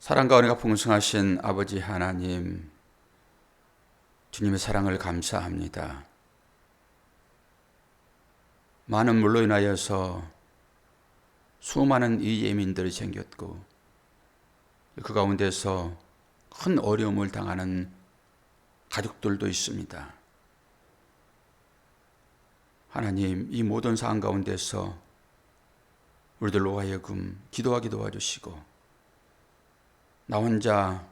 사랑과 은혜가 풍성하신 아버지 하나님, 주님의 사랑을 감사합니다. 많은 물로 인하여서 수많은 이재민들이 생겼고 그 가운데서 큰 어려움을 당하는 가족들도 있습니다. 하나님, 이 모든 상황 가운데서 우리들로 하여금 기도하게 도와주시고 나 혼자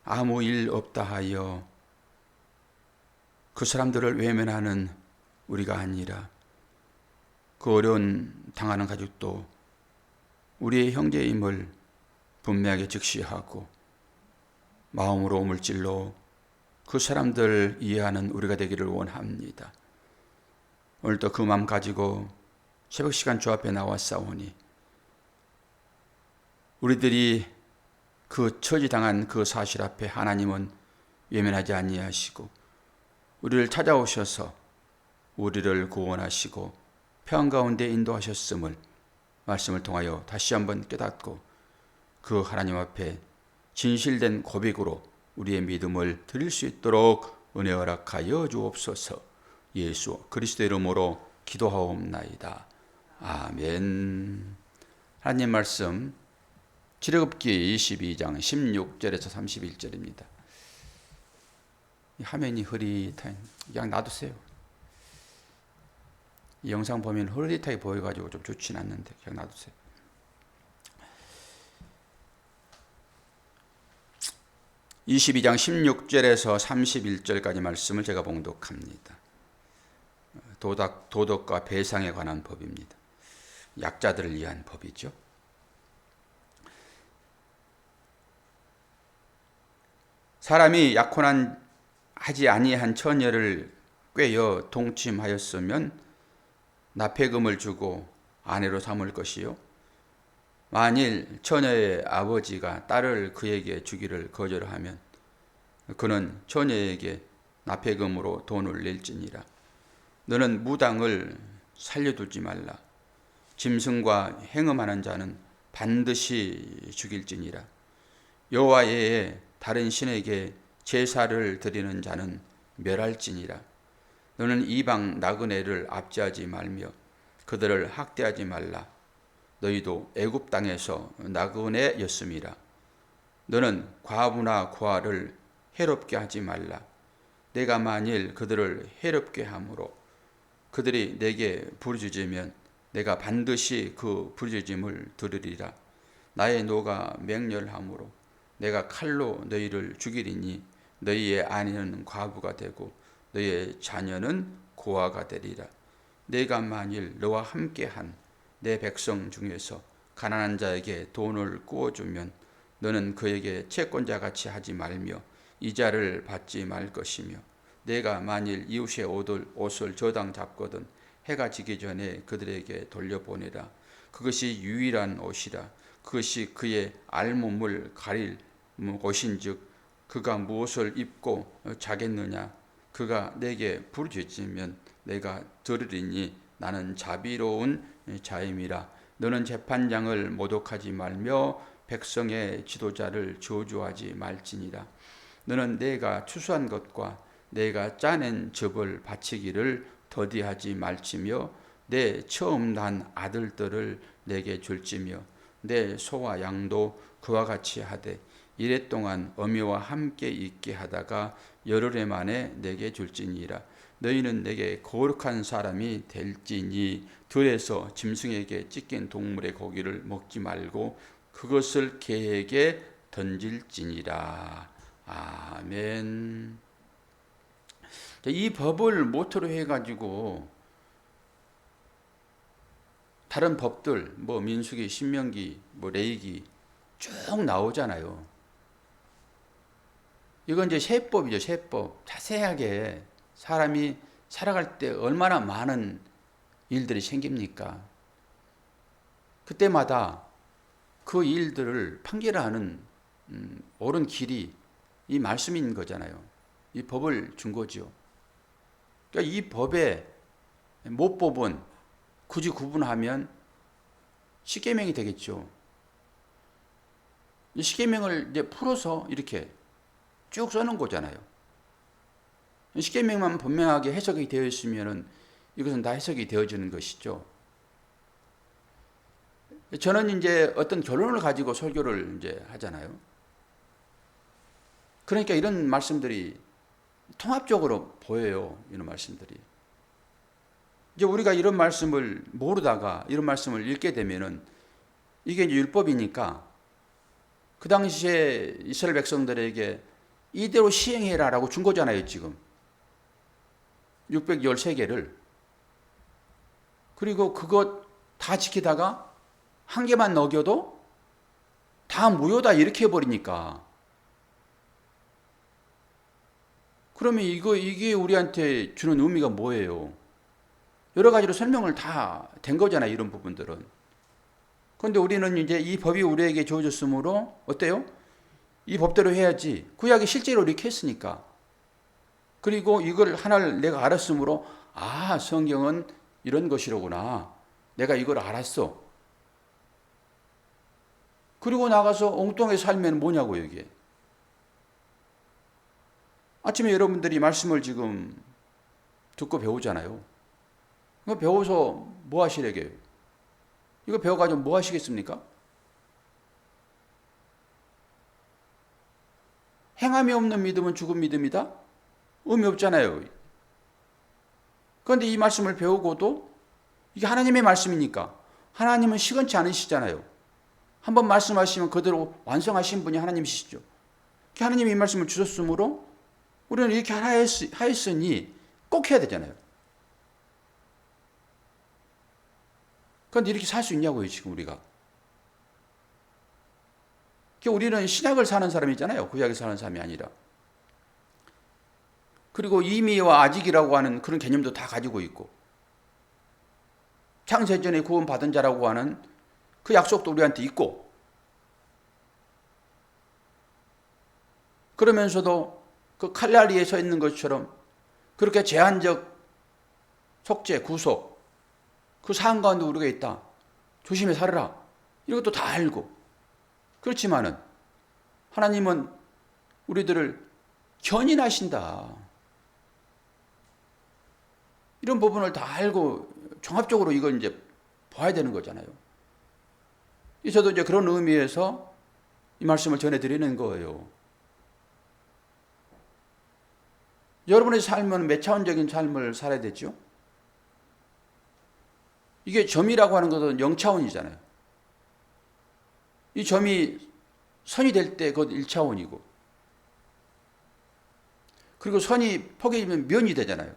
아무 일 없다 하여 그 사람들을 외면하는 우리가 아니라 그 어려운 당하는 가족도 우리의 형제임을 분명하게 직시하고 마음으로 물질로 그 사람들 이해하는 우리가 되기를 원합니다. 오늘도 그 마음 가지고 새벽 시간 주 앞에 나왔사오니 우리들이 그 처지당한 그 사실 앞에 하나님은 외면하지 아니하시고 우리를 찾아오셔서 우리를 구원하시고 평안 가운데 인도하셨음을 말씀을 통하여 다시 한번 깨닫고 그 하나님 앞에 진실된 고백으로 우리의 믿음을 드릴 수 있도록 은혜 허락하여 주옵소서. 예수 그리스도 이름으로 기도하옵나이다. 아멘. 하나님 말씀 출애굽기 22장 16절에서 31절입니다. 화면이 흐릿한, 그냥 놔두세요. 이 영상 보면 흐릿하게 보여가지고 좀 좋진 않는데 그냥 놔두세요. (22장) 16절에서 31절까지 말씀을 제가 봉독합니다. 도덕과 배상에 관한 법입니다. 약자들을 위한 법이죠. 사람이 약혼한 하지 아니한 처녀를 꿰어 동침하였으면 납폐금을 주고 아내로 삼을 것이요, 만일 처녀의 아버지가 딸을 그에게 주기를 거절하면 그는 처녀에게 납폐금으로 돈을 낼지니라. 너는 무당을 살려두지 말라. 짐승과 행음하는 자는 반드시 죽일지니라. 여호와 외에 다른 신에게 제사를 드리는 자는 멸할지니라. 너는 이방 나그네를 압제하지 말며 그들을 학대하지 말라. 너희도 애굽 땅에서 나그네였음이라. 너는 과부나 고아를 해롭게 하지 말라. 내가 만일 그들을 해롭게 함으로 그들이 내게 부르짖으면 내가 반드시 그 부르짖음을 들으리라. 나의 노가 맹렬함으로 내가 칼로 너희를 죽이리니 너희의 아내는 과부가 되고 너희의 자녀는 고아가 되리라. 내가 만일 너와 함께한 내 백성 중에서 가난한 자에게 돈을 꾸어주면 너는 그에게 채권자같이 하지 말며 이자를 받지 말 것이며, 내가 만일 이웃의 옷을 저당 잡거든 해가 지기 전에 그들에게 돌려보내라. 그것이 유일한 옷이라. 그것이 그의 알몸을 가릴 옷인즉 그가 무엇을 입고 자겠느냐. 그가 내게 부르짖으면 내가 들으리니 나는 자비로운 자임이라. 너는 재판장을 모독하지 말며 백성의 지도자를 저주하지 말지니라. 너는 내가 추수한 것과 내가 짜낸 즙을 바치기를 더디하지 말지며 내 처음 난 아들들을 내게 줄지며 내 소와 양도 그와 같이 하되 이랫동안 어미와 함께 있게 하다가 열흘 만에 내게 줄지니라. 너희는 내게 거룩한 사람이 될지니 들에서 짐승에게 찢긴 동물의 고기를 먹지 말고 그것을 개에게 던질지니라. 아멘. 이 법을 모토로 해가지고 다른 법들, 민수기, 신명기, 레위기 쭉 나오잖아요. 이건 이제 세법이죠, 세법. 자세하게 사람이 살아갈 때 얼마나 많은 일들이 생깁니까? 그때마다 그 일들을 판결하는 옳은 길이 이 말씀인 거잖아요. 이 법을 준 거죠. 그러니까 이 법의 모법은 굳이 구분하면 십계명이 되겠죠. 십계명을 이제 풀어서 이렇게 쭉 써놓은 거잖아요. 십계명만 분명하게 해석이 되어 있으면은 이것은 다 해석이 되어지는 것이죠. 저는 이제 어떤 결론을 가지고 설교를 이제 하잖아요. 그러니까 이런 말씀들이 통합적으로 보여요. 이런 말씀들이. 이제 우리가 이런 말씀을 모르다가 이런 말씀을 읽게 되면은 이게 이제 율법이니까 그 당시에 이스라엘 백성들에게 이대로 시행해라라고 준 거잖아요, 지금. 613개를. 그리고 그것 다 지키다가 한 개만 어겨도 다 무효다 이렇게 해버리니까. 그러면 이게 우리한테 주는 의미가 뭐예요? 여러 가지로 설명을 다 된 거잖아요, 이런 부분들은. 그런데 우리는 이제 이 법이 우리에게 주어졌으므로 어때요? 이 법대로 해야지. 구약이 실제로 이렇게 했으니까. 그리고 이걸 하나를 내가 알았으므로 아, 성경은 이런 것이로구나. 내가 이걸 알았어. 그리고 나가서 엉뚱하게 살면 뭐냐고요, 이게. 아침에 여러분들이 말씀을 지금 듣고 배우잖아요. 이거 배워서 뭐 하시래게요? 이거 배워가지고 뭐 하시겠습니까? 행함이 없는 믿음은 죽은 믿음이다? 의미 없잖아요. 그런데 이 말씀을 배우고도 이게 하나님의 말씀이니까 하나님은 시건치 않으시잖아요. 한번 말씀하시면 그대로 완성하신 분이 하나님이시죠. 하나님이 이 말씀을 주셨으므로 우리는 이렇게 하였으니 꼭 해야 되잖아요. 그런데 이렇게 살 수 있냐고요, 지금 우리가. 우리는 신약을 사는 사람이잖아요. 구약을 사는 사람이 아니라. 그리고 이미와 아직이라고 하는 그런 개념도 다 가지고 있고, 창세전에 구원받은 자라고 하는 그 약속도 우리한테 있고, 그러면서도 그 칼날리에 서 있는 것처럼 그렇게 제한적 속죄, 구속, 그 사안 가운데 우리가 있다. 조심해 살아라. 이것도 다 알고. 그렇지만은 하나님은 우리들을 견인하신다. 이런 부분을 다 알고 종합적으로 이걸 이제 봐야 되는 거잖아요. 저도 이제 그런 의미에서 이 말씀을 전해드리는 거예요. 여러분의 삶은 몇 차원적인 삶을 살아야 되죠? 이게 점이라고 하는 것은 0차원이잖아요. 이 점이 선이 될 때 그것 1차원이고, 그리고 선이 포개지면 면이 되잖아요.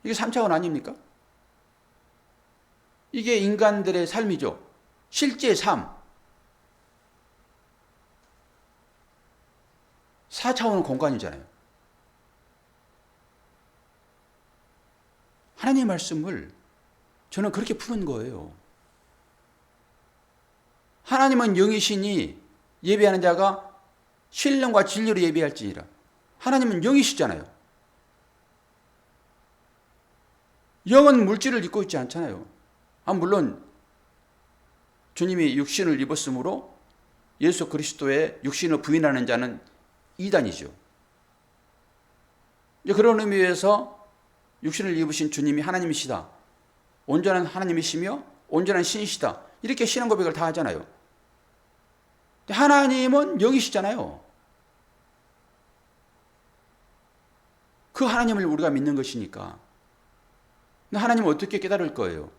이게 3차원 아닙니까? 이게 인간들의 삶이죠. 실제 삶. 4차원은 공간이잖아요. 하나님의 말씀을 저는 그렇게 푸는 거예요. 하나님은 영이시니 예배하는 자가 신령과 진리로 예배할지니라. 하나님은 영이시잖아요. 영은 물질을 입고 있지 않잖아요. 물론 주님이 육신을 입었으므로 예수 그리스도의 육신을 부인하는 자는 이단이죠. 그런 의미에서 육신을 입으신 주님이 하나님이시다. 온전한 하나님이시며 온전한 신이시다. 이렇게 신앙 고백을 다 하잖아요. 하나님은 영이시잖아요. 그 하나님을 우리가 믿는 것이니까. 하나님을 어떻게 깨달을 거예요?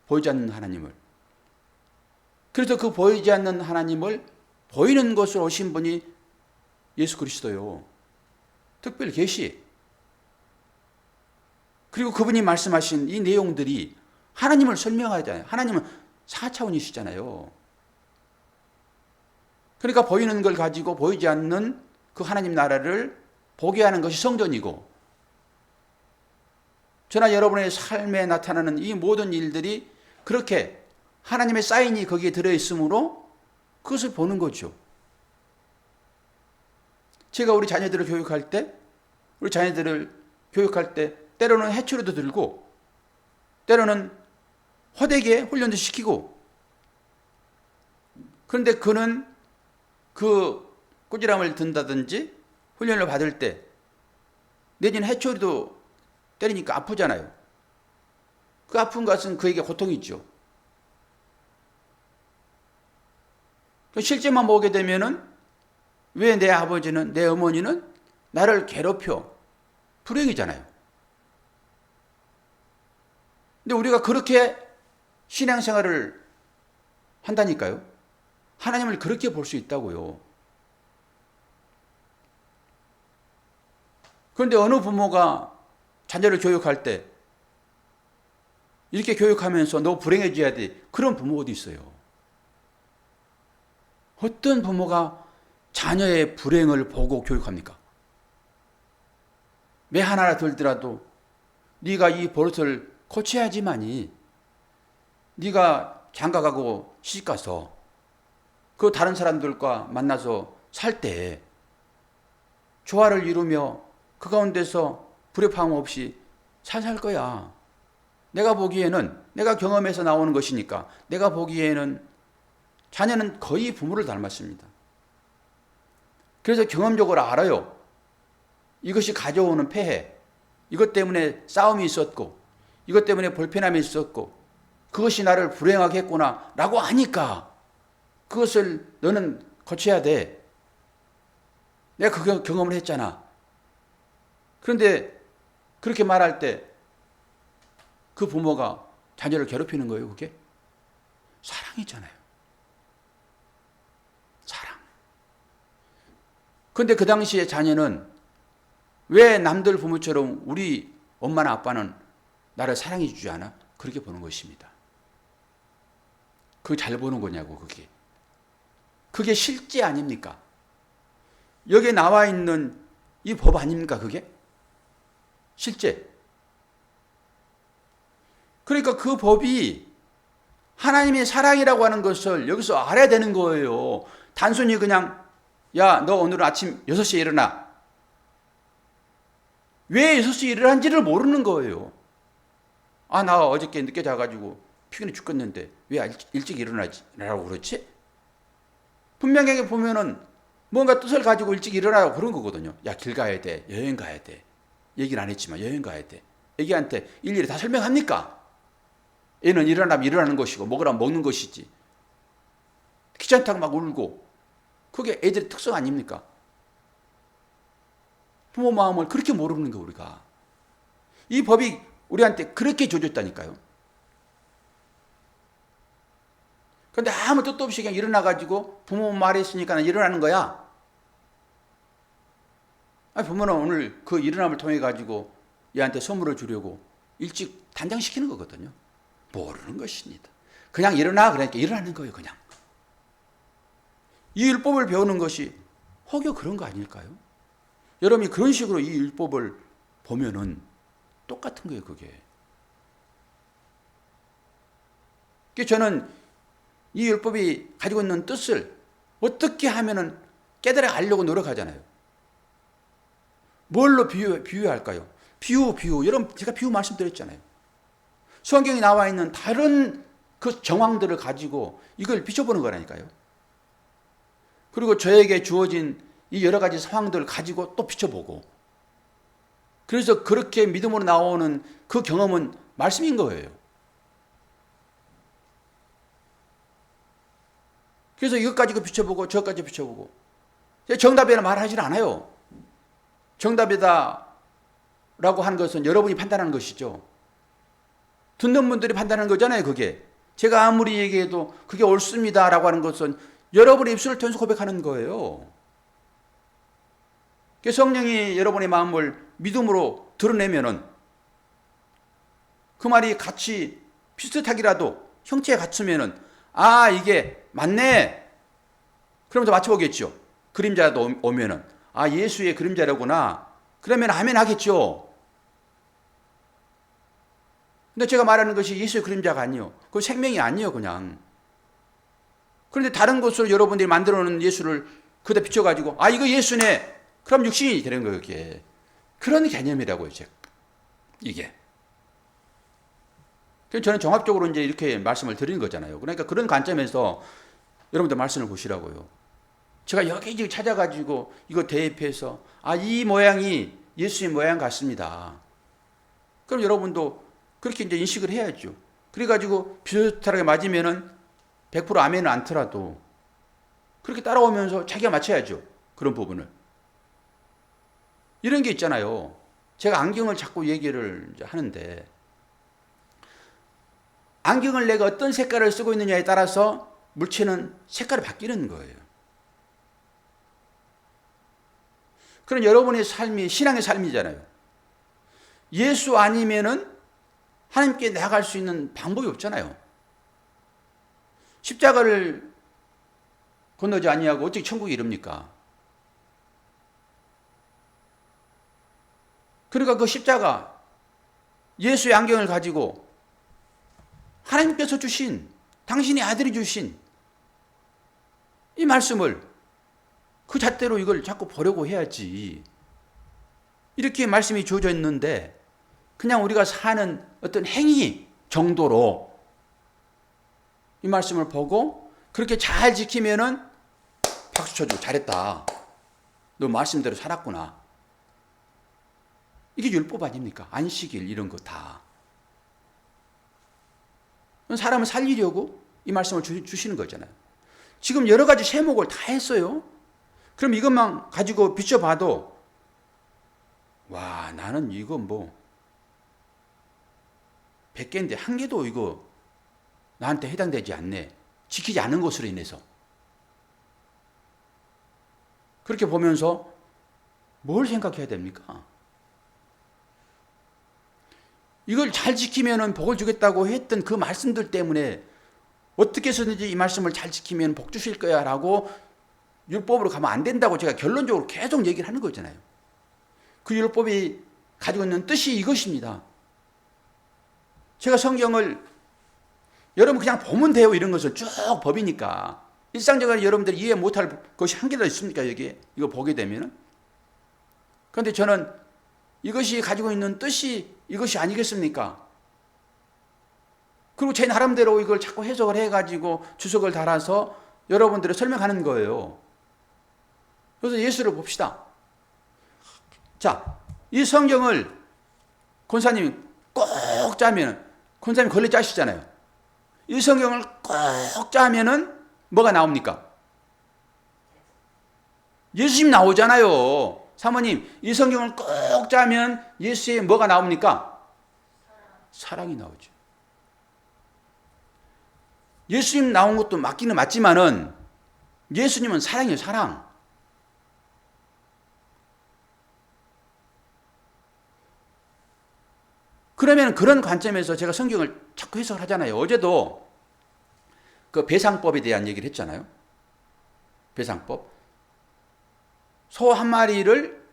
보이지 않는 하나님을. 그래서 그 보이지 않는 하나님을 보이는 것으로 오신 분이 예수 그리스도요. 특별 계시. 그리고 그분이 말씀하신 이 내용들이 하나님을 설명하잖아요. 하나님은 4차원이시잖아요. 그러니까 보이는 걸 가지고 보이지 않는 그 하나님 나라를 보게 하는 것이 성전이고, 저나 여러분의 삶에 나타나는 이 모든 일들이 그렇게 하나님의 사인이 거기에 들어있으므로 그것을 보는 거죠. 제가 우리 자녀들을 교육할 때 때로는 해초리도 들고, 때로는 호되게 훈련도 시키고, 그런데 그는 그 꾸지람을 든다든지 훈련을 받을 때 내지는 해초리도 때리니까 아프잖아요. 그 아픈 것은 그에게 고통이죠. 실제만 보게 되면은 왜 내 아버지는, 내 어머니는 나를 괴롭혀? 불행이잖아요. 근데 우리가 그렇게 신앙생활을 한다니까요. 하나님을 그렇게 볼 수 있다고요. 그런데 어느 부모가 자녀를 교육할 때 이렇게 교육하면서 너 불행해져야 돼. 그런 부모 어디 있어요? 어떤 부모가 자녀의 불행을 보고 교육합니까? 매 하나 들더라도 네가 이 버릇을 고쳐야지만이 네가 장가가고 시집가서 그 다른 사람들과 만나서 살 때 조화를 이루며 그 가운데서 불협화음 없이 잘 살 거야. 내가 보기에는, 내가 경험해서 나오는 것이니까 내가 보기에는 자녀는 거의 부모를 닮았습니다. 그래서 경험적으로 알아요. 이것이 가져오는 폐해, 이것 때문에 싸움이 있었고 이것 때문에 불편함이 있었고 그것이 나를 불행하게 했구나 라고 하니까 그것을 너는 거쳐야 돼. 내가 그 경험을 했잖아. 그런데 그렇게 말할 때 그 부모가 자녀를 괴롭히는 거예요. 그게 사랑이잖아요. 사랑. 그런데 그 당시에 자녀는 왜 남들 부모처럼 우리 엄마나 아빠는 나를 사랑해 주지 않아? 그렇게 보는 것입니다. 그거 잘 보는 거냐고, 그게. 그게 실제 아닙니까? 여기에 나와 있는 이 법 아닙니까, 그게? 실제. 그러니까 그 법이 하나님의 사랑이라고 하는 것을 여기서 알아야 되는 거예요. 단순히 그냥, 야, 너 오늘 아침 6시에 일어나. 왜 6시에 일어난지를 모르는 거예요. 아, 나 어저께 늦게 자가지고 피곤해 죽겠는데 왜 일찍 일어나라고 그렇지? 분명하게 보면은 뭔가 뜻을 가지고 일찍 일어나라고 그런 거거든요. 야, 길 가야 돼. 여행 가야 돼. 얘기는 안 했지만 여행 가야 돼. 애기한테 일일이 다 설명합니까? 애는 일어나면 일어나는 것이고 먹으라면 먹는 것이지. 귀찮다고 막 울고. 그게 애들의 특성 아닙니까? 부모 마음을 그렇게 모르는 거 우리가. 이 법이 우리한테 그렇게 줘줬다니까요. 그런데 아무 뜻도 없이 그냥 일어나가지고 부모 말했으니까 일어나는 거야. 아니, 부모는 오늘 그 일어남을 통해 가지고 얘한테 선물을 주려고 일찍 단장시키는 거거든요. 모르는 것입니다. 그냥 일어나 그러니까 일어나는 거예요. 그냥. 이 율법을 배우는 것이 혹여 그런 거 아닐까요? 여러분이 그런 식으로 이 율법을 보면은 똑같은 거예요. 그게. 저는 이 율법이 가지고 있는 뜻을 어떻게 하면은 깨달아 가려고 노력하잖아요. 뭘로 비유할까요? 비유. 여러분, 제가 비유 말씀드렸잖아요. 성경에 나와 있는 다른 그 정황들을 가지고 이걸 비춰보는 거라니까요. 그리고 저에게 주어진 이 여러 가지 상황들을 가지고 또 비춰보고. 그래서 그렇게 믿음으로 나오는 그 경험은 말씀인 거예요. 그래서 이것 가지고 비춰보고 저것 비춰보고. 정답이라 말하지 않아요. 정답이다 라고 하는 것은 여러분이 판단하는 것이죠. 듣는 분들이 판단하는 거잖아요. 그게. 제가 아무리 얘기해도 그게 옳습니다 라고 하는 것은 여러분의 입술을 통해서 고백하는 거예요. 성령이 여러분의 마음을 믿음으로 드러내면은 그 말이 같이 비슷하기라도 형체가 같으면은 아, 이게 맞네. 그러면서 맞춰보겠죠. 그림자도 오면은 아, 예수의 그림자라구나. 그러면 아멘 하겠죠. 근데 제가 말하는 것이 예수의 그림자가 아니요. 그 생명이 아니요, 그냥. 그런데 다른 것으로 여러분들이 만들어 놓은 예수를 그다 비춰가지고 아, 이거 예수네. 그럼 육신이 되는 거예요, 이게. 그런 개념이라고요, 이게. 그래서 저는 종합적으로 이제 이렇게 말씀을 드리는 거잖아요. 그러니까 그런 관점에서 여러분들 말씀을 보시라고요. 제가 여기저기 찾아가지고 이거 대입해서 이 모양이 예수의 모양 같습니다. 그럼 여러분도 그렇게 이제 인식을 해야죠. 그래가지고 비슷하게 맞으면은 100% 아멘은 않더라도 그렇게 따라오면서 자기가 맞춰야죠. 그런 부분을. 이런 게 있잖아요. 제가 안경을 자꾸 얘기를 이제 하는데 안경을 내가 어떤 색깔을 쓰고 있느냐에 따라서 물체는 색깔이 바뀌는 거예요. 그런 여러분의 삶이 신앙의 삶이잖아요. 예수 아니면은 하나님께 나아갈 수 있는 방법이 없잖아요. 십자가를 건너지 아니하고 어떻게 천국에 이릅니까? 그러니까 그 십자가, 예수의 안경을 가지고 하나님께서 주신, 당신의 아들이 주신 이 말씀을 그 잣대로 이걸 자꾸 보려고 해야지. 이렇게 말씀이 주어져 있는데 그냥 우리가 사는 어떤 행위 정도로 이 말씀을 보고 그렇게 잘 지키면은 박수 쳐주고 잘했다. 너 말씀대로 살았구나. 이게 율법 아닙니까? 안식일 이런 거 다. 사람을 살리려고 이 말씀을 주시는 거잖아요. 지금 여러 가지 세목을 다 했어요. 그럼 이것만 가지고 비춰봐도 와, 나는 이거 100개인데 한 개도 이거 나한테 해당되지 않네. 지키지 않은 것으로 인해서. 그렇게 보면서 뭘 생각해야 됩니까? 이걸 잘 지키면 복을 주겠다고 했던 그 말씀들 때문에 어떻게 해서든지 이 말씀을 잘 지키면 복 주실 거야 라고 율법으로 가면 안 된다고 제가 결론적으로 계속 얘기를 하는 거잖아요. 그 율법이 가지고 있는 뜻이 이것입니다. 제가 성경을 여러분 그냥 보면 돼요. 이런 것을 쭉 법이니까. 일상적으로 여러분들이 이해 못할 것이 한 개도 있습니까? 여기에 이거 보게 되면은. 그런데 저는 이것이 가지고 있는 뜻이 이것이 아니겠습니까? 그리고 제 나름대로 이걸 자꾸 해석을 해가지고 주석을 달아서 여러분들을 설명하는 거예요. 그래서 예수를 봅시다. 자, 이 성경을 권사님이 꼭 짜면, 권사님 걸레 짜시잖아요. 이 성경을 꼭 짜면은 뭐가 나옵니까? 예수님 나오잖아요. 사모님, 이 성경을 꼭 짜면 예수의 뭐가 나옵니까? 사랑이 나오죠. 예수님 나온 것도 맞기는 맞지만은 예수님은 사랑이에요, 사랑. 그러면 그런 관점에서 제가 성경을 자꾸 해석을 하잖아요. 어제도 그 배상법에 대한 얘기를 했잖아요. 배상법. 소 한 마리를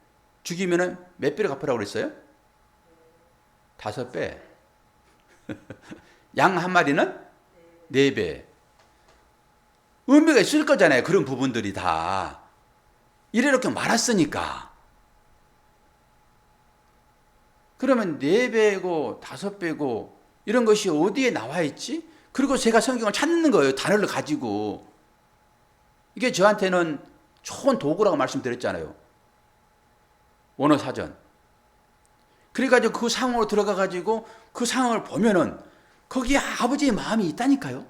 죽이면은 몇 배를 갚으라고 그랬어요? 5배. 양 한 마리는 4배. 의미가 있을 거잖아요. 그런 부분들이 다. 이렇게 말았으니까. 그러면 4배고 5배고 이런 것이 어디에 나와 있지? 그리고 제가 성경을 찾는 거예요. 단어를 가지고. 이게 저한테는 좋은 도구라고 말씀드렸잖아요. 원어사전. 그래가지고 그 상황으로 들어가가지고 그 상황을 보면은 거기에 아버지의 마음이 있다니까요.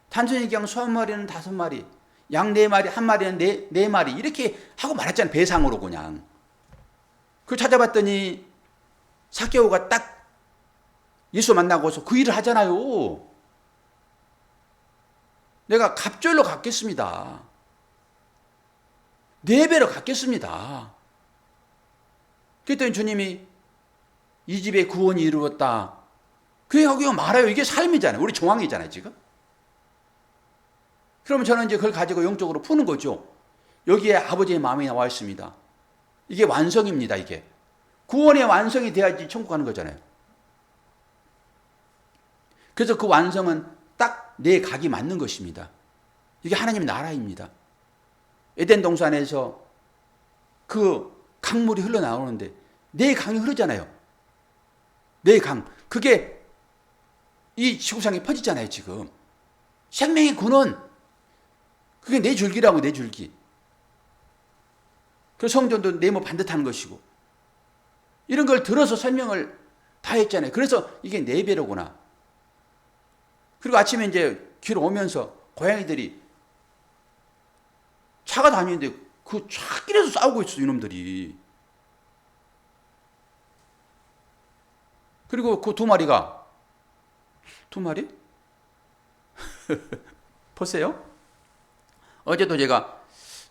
단순히 그냥 소 한 마리는 5마리, 양 4마리, 한 마리는 4마리 이렇게 하고 말았잖아요. 배상으로 그냥. 그걸 찾아봤더니 삭개오가 딱 예수 만나고서 그 일을 하잖아요. 내가 갑절로 갚겠습니다. 4배로 갚겠습니다. 그랬더니 주님이 이 집에 구원이 이루었다. 그게 거기가 말아요. 이게 삶이잖아요. 우리 정황이잖아요, 지금. 그러면 저는 이제 그걸 가지고 영적으로 푸는 거죠. 여기에 아버지의 마음이 나와 있습니다. 이게 완성입니다, 이게. 구원의 완성이 돼야지 천국 가는 거잖아요. 그래서 그 완성은 딱 내 각이 맞는 것입니다. 이게 하나님의 나라입니다. 에덴 동산에서 그 강물이 흘러나오는데 내 강이 흐르잖아요. 내 강. 그게 이 지구상에 퍼지잖아요, 지금. 생명의 근원. 그게 내 줄기라고, 내 줄기. 그 성전도 네모 반듯한 것이고. 이런 걸 들어서 설명을 다 했잖아요. 그래서 이게 네 배로구나. 그리고 아침에 이제 길 오면서 고양이들이 차가 다니는데 그 차길에서 싸우고 있어, 이놈들이. 그리고 그 두 마리가, 두 마리? 보세요. 어제도 제가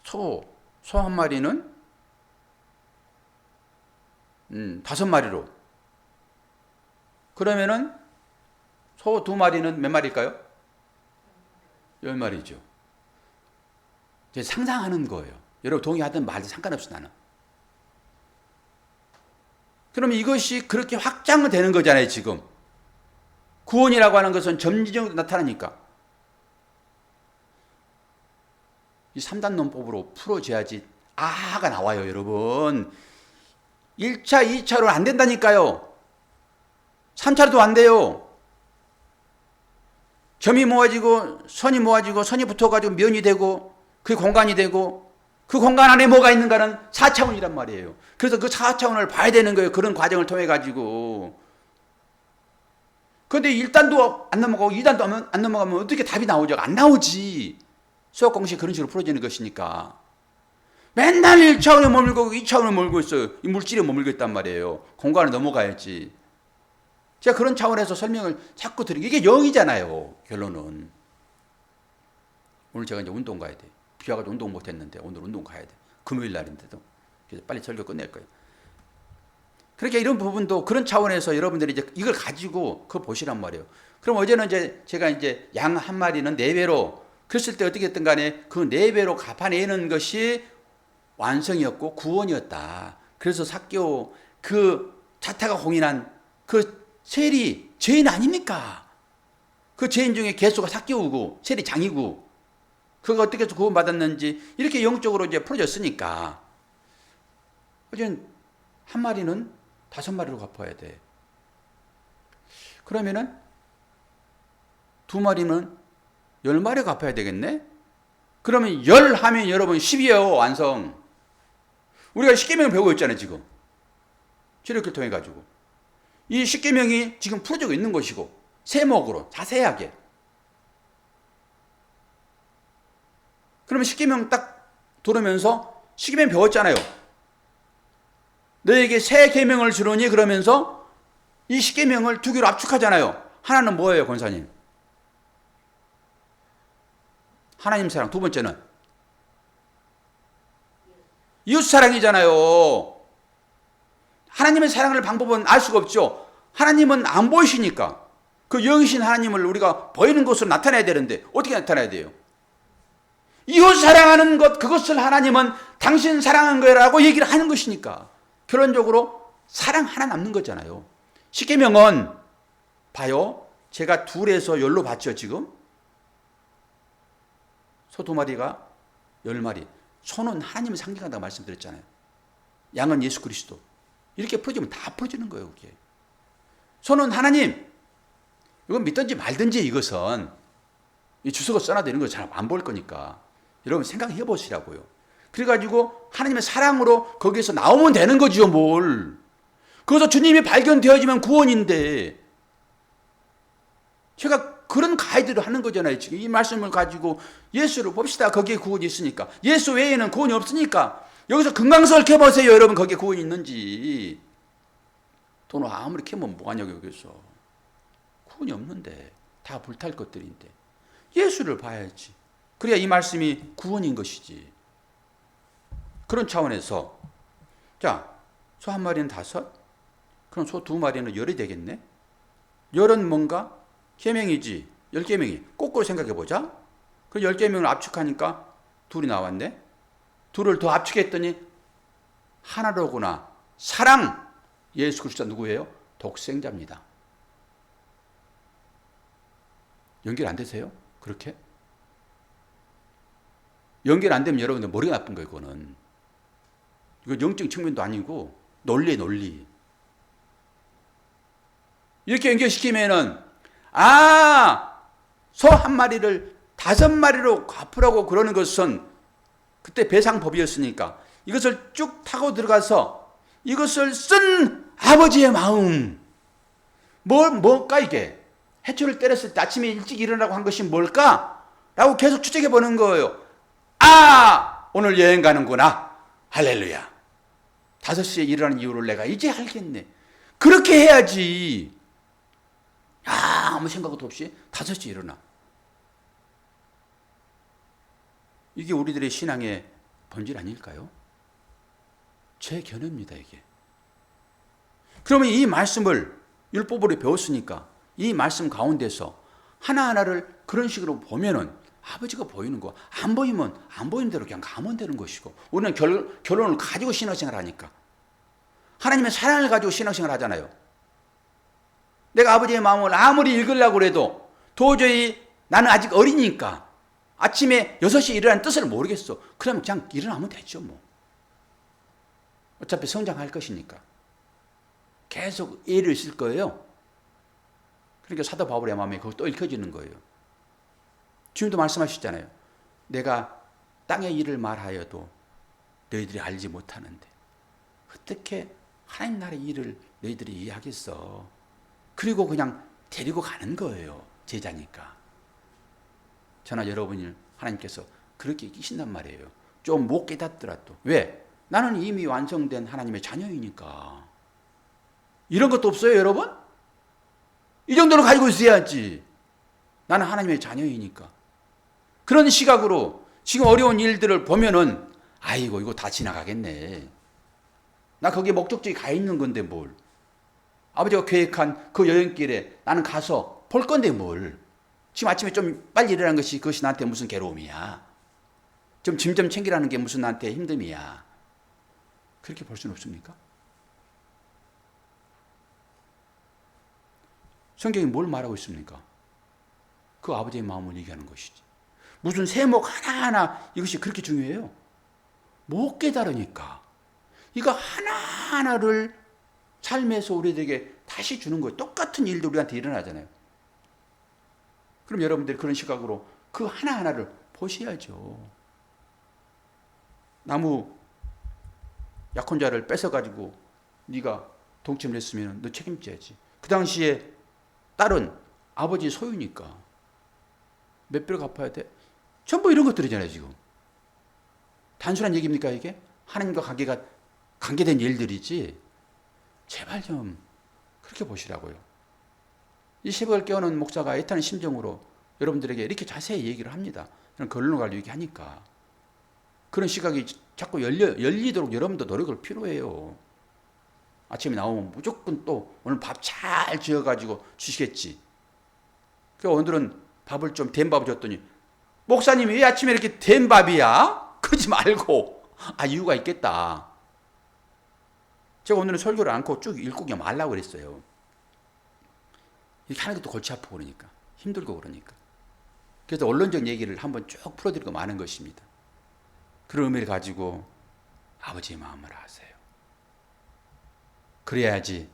소 한 마리는 5마리로. 그러면은 소 2마리는 몇 마리일까요? 10마리죠. 상상하는 거예요. 여러분 동의하든 말든 상관없어, 나는. 그러면 이것이 그렇게 확장은 되는 거잖아요, 지금. 구원이라고 하는 것은 점진적으로 나타나니까. 이 3단 논법으로 풀어줘야지 아가 나와요, 여러분. 1차, 2차로 안 된다니까요. 3차로도 안 돼요. 점이 모아지고 선이 모아지고 선이 붙어가지고 면이 되고 그게 공간이 되고 그 공간 안에 뭐가 있는가는 4차원이란 말이에요. 그래서 그 4차원을 봐야 되는 거예요. 그런 과정을 통해 가지고. 그런데 1단도 안 넘어가고 2단도 안 넘어가면 어떻게 답이 나오죠? 안 나오지. 수학 공식이 그런 식으로 풀어지는 것이니까. 맨날 1차원에 머물고 2차원에 머물고 있어요. 이 물질에 머물고 있단 말이에요. 공간을 넘어가야지. 제가 그런 차원에서 설명을 자꾸 드리고, 이게 영이잖아요, 결론은. 오늘 제가 이제 운동 가야 돼. 비 와가지고 운동 못 했는데 오늘 운동 가야 돼. 금요일 날인데도. 그래서 빨리 설교 끝낼 거예요. 그러니까 이런 부분도 그런 차원에서 여러분들이 이제 이걸 가지고 그거 보시란 말이에요. 그럼 어제는 이제 제가 이제 양 한 마리는 4배로, 그랬을 때 어떻게 됐든 간에 그 4배로 갚아내는 것이 완성이었고 구원이었다. 그래서 삭개오 그 자타가 공인한 그 셀이 죄인 아닙니까? 그 죄인 중에 개수가 삭개오고 셀이 장이고, 그가 어떻게 해서 구원받았는지 이렇게 영적으로 이제 풀어졌으니까 어제는 한 마리는 5마리로 갚아야 돼. 그러면은 2마리는 10마리 갚아야 되겠네? 그러면 10 하면 여러분 10이에요, 완성. 우리가 십계명을 배우고 있잖아요, 지금. 출애굽기를 통해 가지고. 이 십계명이 지금 풀어지고 있는 것이고, 세목으로 자세하게. 그러면 십계명 딱 들으면서 십계명 배웠잖아요. 너에게 새 계명을 주노니 그러면서 이 십계명을 2개로 압축하잖아요. 하나는 뭐예요, 권사님? 하나님 사랑. 2번째는 이웃 사랑이잖아요. 하나님의 사랑을 방법은 알 수가 없죠. 하나님은 안 보이시니까. 그 영이신 하나님을 우리가 보이는 것으로 나타내야 되는데 어떻게 나타내야 돼요? 이웃 사랑하는 것, 그것을 하나님은 당신 사랑한 거라고 얘기를 하는 것이니까. 결론적으로 사랑 하나 남는 거잖아요. 십계명은 봐요. 제가 2에서 10로 봤죠, 지금. 소 2마리가 10마리. 소는 하나님을 상징한다고 말씀드렸잖아요. 양은 예수 그리스도. 이렇게 풀어지면 다 풀어지는 거예요, 그게. 소는 하나님. 이건 믿든지 말든지 이것은 이 주석을 써놔도 거 잘 안 보일 거니까 여러분 생각해 보시라고요. 그래가지고 하나님의 사랑으로 거기에서 나오면 되는 거지요, 뭘. 그래서 주님이 발견되어지면 구원인데, 제가 그런 가이드를 하는 거잖아요. 지금 이 말씀을 가지고 예수를 봅시다. 거기에 구원이 있으니까. 예수 외에는 구원이 없으니까 여기서 금강석을 캐보세요, 여러분. 거기에 구원이 있는지. 돈을 아무리 캐면 뭐하냐고, 여기서. 구원이 없는데. 다 불탈 것들인데. 예수를 봐야지. 그래야 이 말씀이 구원인 것이지. 그런 차원에서, 자, 소 1마리는 5, 그럼 소 2마리는 10이 되겠네? 10은 뭔가? 계명이지. 10계명이. 거꾸로 생각해 보자. 그 10계명을 압축하니까 2이 나왔네? 2를 더 압축했더니 하나로구나. 사랑! 예수 그리스도가 누구예요? 독생자입니다. 연결 안 되세요? 그렇게? 연결 안 되면 여러분들 머리가 나쁜 거예요, 그거는. 이거 영적 측면도 아니고 논리에 논리. 이렇게 연결시키면은 소 1마리를 5마리로 갚으라고 그러는 것은 그때 배상법이었으니까 이것을 쭉 타고 들어가서 이것을 쓴 아버지의 마음. 뭘까 이게? 해초를 때렸을 때 아침에 일찍 일어나고 한 것이 뭘까? 라고 계속 추적해 보는 거예요. 아! 오늘 여행 가는구나. 할렐루야. 5시에 일어나는 이유를 내가 이제 알겠네. 그렇게 해야지. 아무 생각도 없이 5시에 일어나. 이게 우리들의 신앙의 본질 아닐까요? 제 견해입니다, 이게. 그러면 이 말씀을 율법으로 배웠으니까 이 말씀 가운데서 하나하나를 그런 식으로 보면은 아버지가 보이는 거, 안 보이면 안 보이는 대로 그냥 가면 되는 것이고, 우리는 결론을 가지고 신앙생활 하니까. 하나님의 사랑을 가지고 신앙생활 하잖아요. 내가 아버지의 마음을 아무리 읽으려고 해도 도저히 나는 아직 어리니까 아침에 6시에 일어나는 뜻을 모르겠어. 그러면 그냥 일어나면 되죠, 뭐. 어차피 성장할 것이니까. 계속 애를 쓸 거예요. 그러니까 사도 바울의 마음이 거기 또 읽혀지는 거예요. 주님도 말씀하셨잖아요. 내가 땅의 일을 말하여도 너희들이 알지 못하는데 어떻게 하나님 나라의 일을 너희들이 이해하겠어. 그리고 그냥 데리고 가는 거예요. 제자니까. 저나 여러분을 하나님께서 그렇게 이기신단 말이에요. 좀 못 깨닫더라도. 왜? 나는 이미 완성된 하나님의 자녀이니까. 이런 것도 없어요, 여러분? 이 정도는 가지고 있어야지. 나는 하나님의 자녀이니까. 그런 시각으로 지금 어려운 일들을 보면은 아이고 이거 다 지나가겠네. 나 거기에 목적지에 가 있는 건데 뭘. 아버지가 계획한 그 여행길에 나는 가서 볼 건데 뭘. 지금 아침에 좀 빨리 일어나는 것이 그것이 나한테 무슨 괴로움이야. 좀 짐 좀 챙기라는 게 무슨 나한테 힘듦이야. 그렇게 볼 수는 없습니까? 성경이 뭘 말하고 있습니까? 그 아버지의 마음을 얘기하는 것이지. 무슨 세목 하나하나 이것이 그렇게 중요해요? 못 깨달으니까. 이거 하나하나를 삶에서 우리들에게 다시 주는 거예요. 똑같은 일도 우리한테 일어나잖아요. 그럼 여러분들이 그런 시각으로 그 하나하나를 보셔야죠. 나무 약혼자를 뺏어가지고 네가 동침을 했으면 너 책임져야지. 그 당시에 딸은 아버지 소유니까 몇 배를 갚아야 돼? 전부 이런 것들이잖아요, 지금. 단순한 얘기입니까, 이게? 하나님과 관계된 일들이지. 제발 좀 그렇게 보시라고요. 이 새벽을 깨우는 목사가 애타는 심정으로 여러분들에게 이렇게 자세히 얘기를 합니다. 저는 결론을 가지고 얘기하니까. 그런 시각이 자꾸 열리도록 여러분도 노력을 필요해요. 아침에 나오면 무조건 또 오늘 밥 잘 지어가지고 주시겠지. 그래서 오늘은 밥을 좀 된 밥을 줬더니 목사님이 왜 아침에 이렇게 된 밥이야? 그러지 말고. 이유가 있겠다. 제가 오늘은 설교를 않고 쭉 읽고 그냥 말라고 그랬어요. 이렇게 하는 것도 골치 아프고 그러니까. 힘들고 그러니까. 그래서 원론적 얘기를 한번 쭉 풀어드리고 마는 것입니다. 그런 의미를 가지고 아버지의 마음을 아세요. 그래야지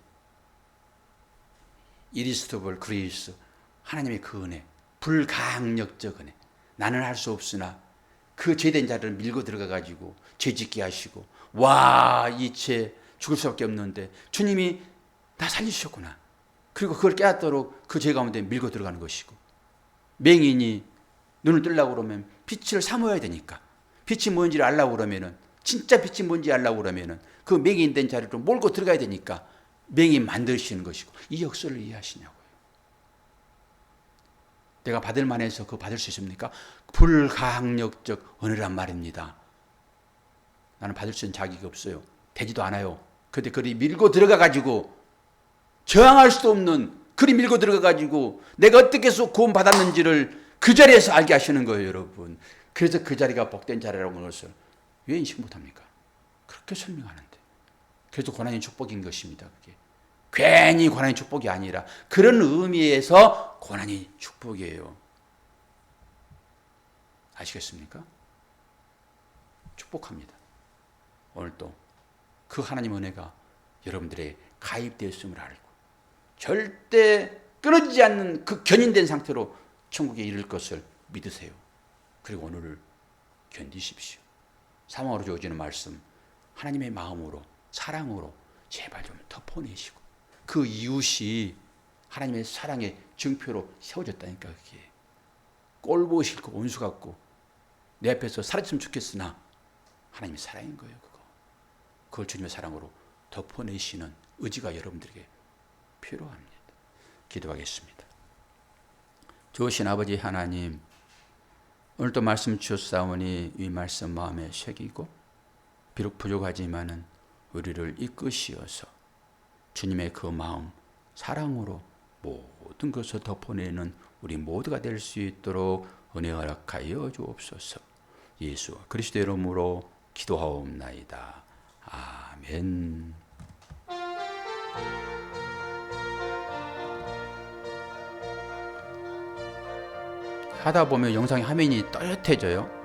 이리스토블 그리스 하나님의 그 은혜, 불강력적 은혜. 나는 할 수 없으나 그 죄된 자를 밀고 들어가 가지고 죄짓게 하시고 이 죄 죽을 수밖에 없는데 주님이 나 살리셨구나. 그리고 그걸 깨닫도록 그 죄 가운데 밀고 들어가는 것이고, 맹인이 눈을 뜨려고 그러면 빛을 사모해야 되니까 빛이 뭔지를 알려고 그러면은, 진짜 빛이 뭔지 알려고 그러면은 그 맹인 된 자리로 몰고 들어가야 되니까 맹인 만드시는 것이고, 이 역사를 이해하시냐고요. 내가 받을 만해서 그거 받을 수 있습니까? 불가항력적 은혜란 말입니다. 나는 받을 수 있는 자격이 없어요. 되지도 않아요. 그런데 그리 밀고 들어가 가지고 저항할 수도 없는, 그리 밀고 들어가 가지고 내가 어떻게 해서 구원 받았는지를 그 자리에서 알게 하시는 거예요, 여러분. 그래서 그 자리가 복된 자리라고 하는 것을 왜 인식 못합니까? 그렇게 설명하는데. 그래서 고난의 축복인 것입니다. 그게 괜히 고난의 축복이 아니라 그런 의미에서 고난이 축복이에요. 아시겠습니까? 축복합니다. 오늘도 그 하나님 은혜가 여러분들의 가입되었음을 알고 절대 끊어지지 않는 그 견인된 상태로 천국에 이를 것을 믿으세요. 그리고 오늘을 견디십시오. 사망으로 주어지는 말씀 하나님의 마음으로 사랑으로 제발 좀 덮어내시고 그 이웃이 하나님의 사랑의 증표로 세워졌다니까. 그게 꼴보기 싫고 온수 같고 내 앞에서 사라졌으면 좋겠으나 하나님의 사랑인 거예요. 그걸 주님의 사랑으로 덮어내시는 의지가 여러분들에게 필요합니다. 기도하겠습니다. 좋으신 아버지 하나님, 오늘도 말씀 주셨사오니 이 말씀 마음에 새기고 비록 부족하지만은 우리를 이끄시어서 주님의 그 마음 사랑으로 모든 것을 덮어내는 우리 모두가 될 수 있도록 은혜 허락하여 주옵소서. 예수 그리스도의 이름으로 기도하옵나이다. 아멘. 하다 보면 영상의 화면이 또렷해져요.